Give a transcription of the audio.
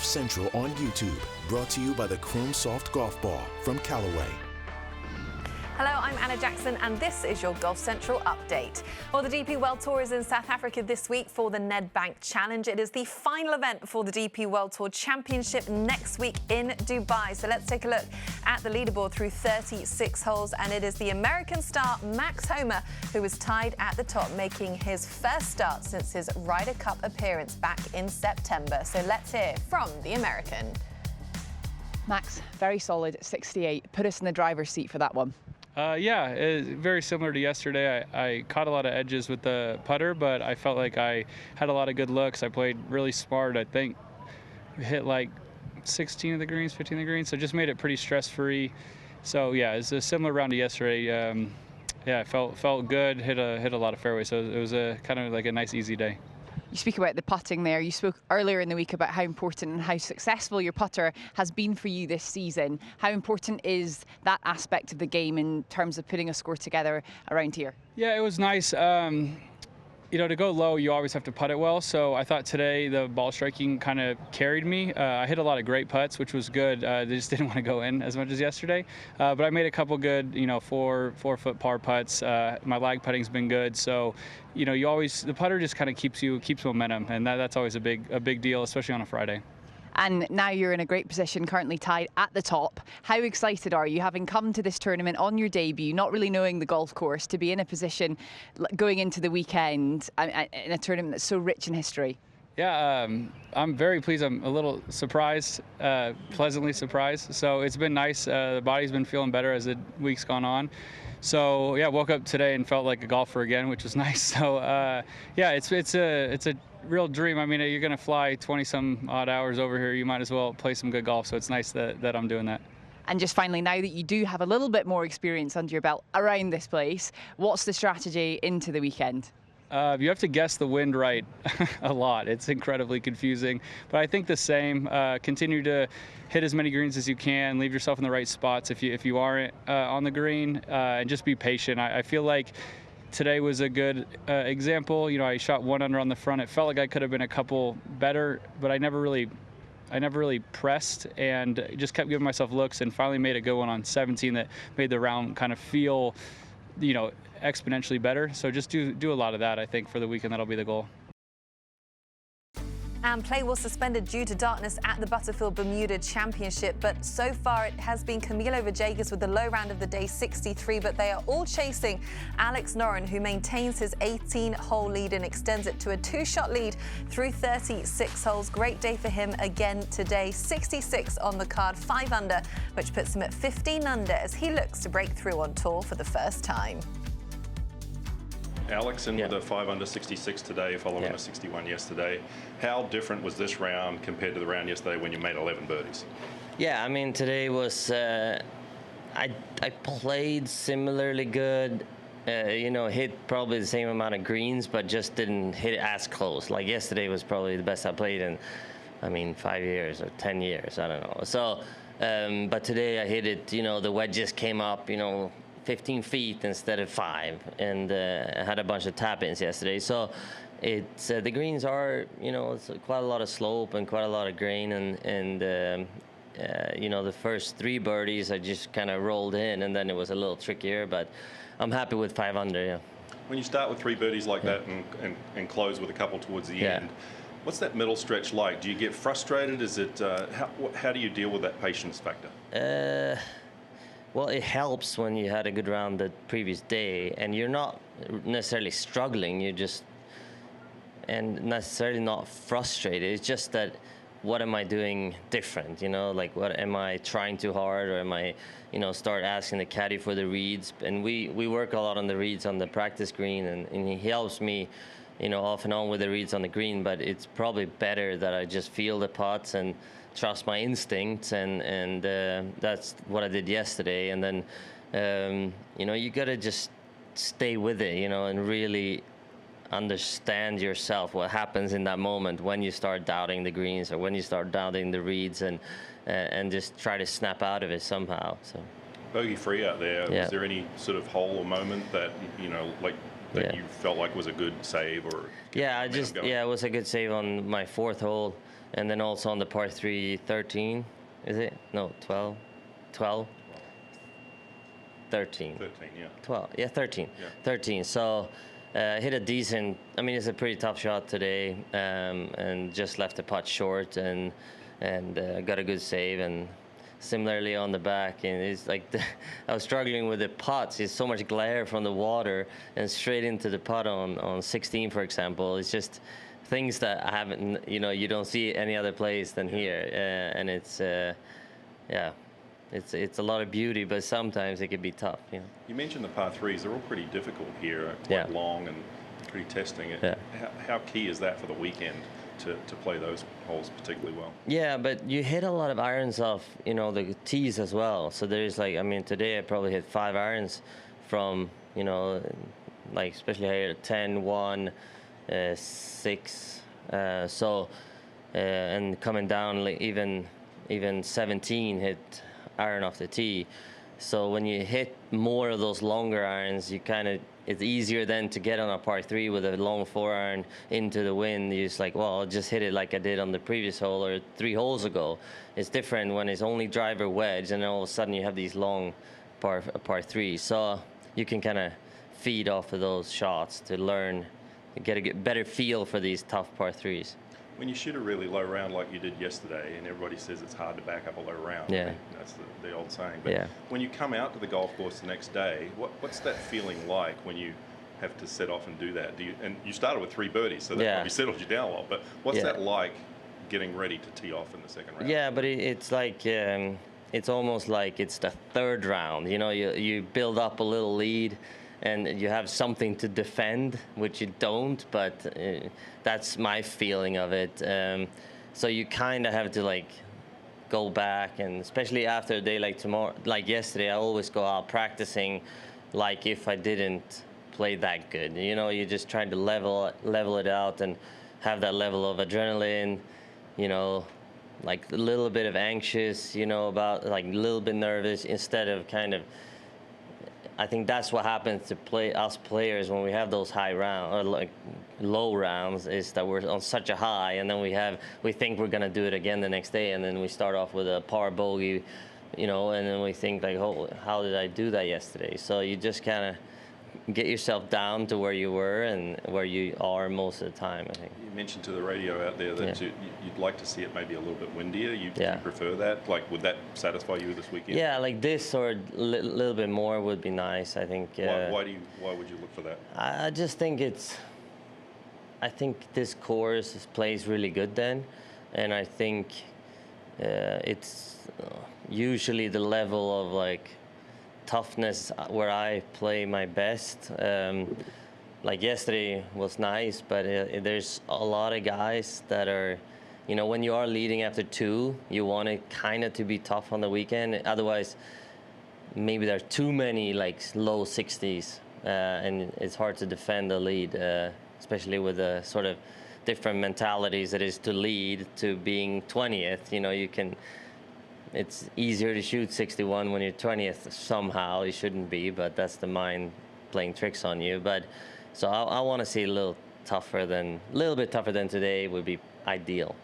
Central on YouTube, brought to you by the Chrome Soft Golf Ball from Callaway. Hello, I'm Anna Jackson, and this is your Golf Central update. Well, the DP World Tour is in South Africa this week for the Nedbank Challenge. It is the final event for the DP World Tour Championship next week in Dubai. So let's take a look at the leaderboard through 36 holes, and it is the American star Max Homa who is tied at the top, making his first start since his Ryder Cup appearance back in September. So let's hear from the American. Max, very solid at 68. Put us in the driver's seat for that one. Yeah, very similar to yesterday. I caught a lot of edges with the putter, but I felt like I had a lot of good looks. I played really smart. I think hit like 16 of the greens, 15 of the greens, so just made it pretty stress-free. So yeah, it's a similar round to yesterday. Yeah, it felt good. Hit a lot of fairways, so it was a kind of like a nice, easy day. You speak about the putting there. You spoke earlier in the week about how important and how successful your putter has been for you this season. How important is that aspect of the game in terms of putting a score together around here? Yeah, it was nice. You know, to go low, you always have to putt it well. So I thought today the ball striking kind of carried me. I hit a lot of great putts, which was good. They just didn't want to go in as much as yesterday. But I made a couple good, you know, four-foot par putts. My lag putting's been good. So, you know, the putter just kind of keeps momentum, and that's always a big deal, especially on a Friday. And now you're in a great position, currently tied at the top. How excited are you, having come to this tournament on your debut, not really knowing the golf course, to be in a position going into the weekend in a tournament that's so rich in history? Yeah, I'm very pleased. I'm a little surprised, pleasantly surprised. So it's been nice. The body's been feeling better as the week's gone on. So yeah, woke up today and felt like a golfer again, which was nice. So yeah, it's a real dream. I mean, you're going to fly 20-some odd hours over here. You might as well play some good golf. So it's nice that I'm doing that. And just finally, now that you do have a little bit more experience under your belt around this place, what's the strategy into the weekend? You have to guess the wind right a lot. It's incredibly confusing. But I think the same. Continue to hit as many greens as you can. Leave yourself in the right spots if you aren't on the green, and just be patient. I feel like today was a good example. You know, I shot 1 under on the front. It felt like I could have been a couple better, but I never really pressed and just kept giving myself looks, and finally made a good one on 17 that made the round kind of feel, you know, exponentially better. So just do a lot of that, I think, for the weekend. That'll be the goal. And play was suspended due to darkness at the Butterfield Bermuda Championship, but so far it has been Camilo Villegas with the low round of the day, 63, but they are all chasing Alex Noren, who maintains his 18-hole lead and extends it to a 2-shot lead through 36 holes. Great day for him again today, 66 on the card, 5 under, which puts him at 15 under as he looks to break through on tour for the first time. Alex with a 5 under 66 today, following a 61 yesterday. How different was this round compared to the round yesterday when you made 11 birdies? Yeah, I mean, today was I played similarly good. You know, hit probably the same amount of greens, but just didn't hit it as close. Like yesterday was probably the best I played in, I mean, 5 years or 10 years. I don't know. So, but today I hit it. You know, the wedge just came up. You know, 15 feet instead of 5, and I had a bunch of tap-ins yesterday. So it's the greens are, you know, it's quite a lot of slope and quite a lot of grain, and you know, the first 3 birdies I just kind of rolled in, and then it was a little trickier, but I'm happy with 5 under. Yeah. When you start with 3 birdies like that and close with a couple towards the end, what's that middle stretch like? Do you get frustrated? Is it how do you deal with that patience factor? Well, it helps when you had a good round the previous day, and you're not necessarily struggling. You're just, and necessarily not frustrated. It's just that, what am I doing different? You know, like, what am I trying too hard, or am I, you know, start asking the caddy for the reads? And we work a lot on the reads on the practice green, and he helps me, you know, off and on with the reads on the green. But it's probably better that I just feel the putts and trust my instincts, and that's what I did yesterday. And then you know, you gotta just stay with it, you know, and really understand yourself, what happens in that moment when you start doubting the greens or when you start doubting the reads, and just try to snap out of it somehow. So bogey-free out there. Was there any sort of hole or moment that, you know, like that you felt like was a good save? Or it was a good save on my 4th hole. And then also on the par 3, 13, is it? No, 12. 12? 13. 13, yeah. 12, yeah, 13. Yeah. 13. So hit a decent, I mean, it's a pretty tough shot today, and just left the putt short and got a good save. And similarly on the back, and it's like I was struggling with the putts. It's so much glare from the water and straight into the putt on 16, for example. It's just things that I haven't, you don't see any other place than here. And it's, yeah. It's a lot of beauty, but sometimes it can be tough. You mentioned the par 3s. They're all pretty difficult here, quite long and pretty testing. How key is that for the weekend to play those holes particularly well? Yeah, but you hit a lot of irons off, the tees as well. So there's today I probably hit 5 irons from, especially here 10, 1, 6. And coming down, even 17 hit iron off the tee. So when you hit more of those longer irons, it's easier then to get on a par 3 with a long 4-iron into the wind. You're just I'll just hit it like I did on the previous hole or 3 holes ago. It's different when it's only driver wedge, and then all of a sudden you have these long par 3. So you can kind of feed off of those shots to learn, get a better feel for these tough par 3s. When you shoot a really low round like you did yesterday, and everybody says it's hard to back up a low round, yeah. I mean, that's the old saying. But when you come out to the golf course the next day, what's that feeling like when you have to set off and do that? And you started with 3 birdies, so that probably settled you down a lot. But what's that like, getting ready to tee off in the second round? Yeah, but it's like it's almost like it's the 3rd round. You build up a little lead, and you have something to defend, which you don't, but that's my feeling of it. So you kind of have to go back, and especially after a day like tomorrow, like yesterday, I always go out practicing like if I didn't play that good. You just try to level it out and have that level of adrenaline, like a little bit of anxious, about a little bit nervous, instead of I think that's what happens to us players when we have those high rounds or low rounds, is that we're on such a high, and then we think we're gonna do it again the next day, and then we start off with a par bogey, and then we think oh, how did I do that yesterday? So you just kind of get yourself down to where you were and where you are most of the time, I think. You mentioned to the radio out there that you'd like to see it maybe a little bit windier. Do you prefer that? Would that satisfy you this weekend? Yeah, like this or a little bit more would be nice, I think. Why would you look for that? I just think I think this course plays really good then, and I think it's usually the level of toughness where I play my best. Like yesterday was nice, but there's a lot of guys that are, when you are leading after 2, you want it kind of to be tough on the weekend. Otherwise, maybe there are too many low 60s, and it's hard to defend the lead, especially with the sort of different mentalities it is to lead to being 20th. It's easier to shoot 61 when you're 20th somehow. You shouldn't be, but that's the mind playing tricks on you. So I want to see a little bit tougher than today would be ideal.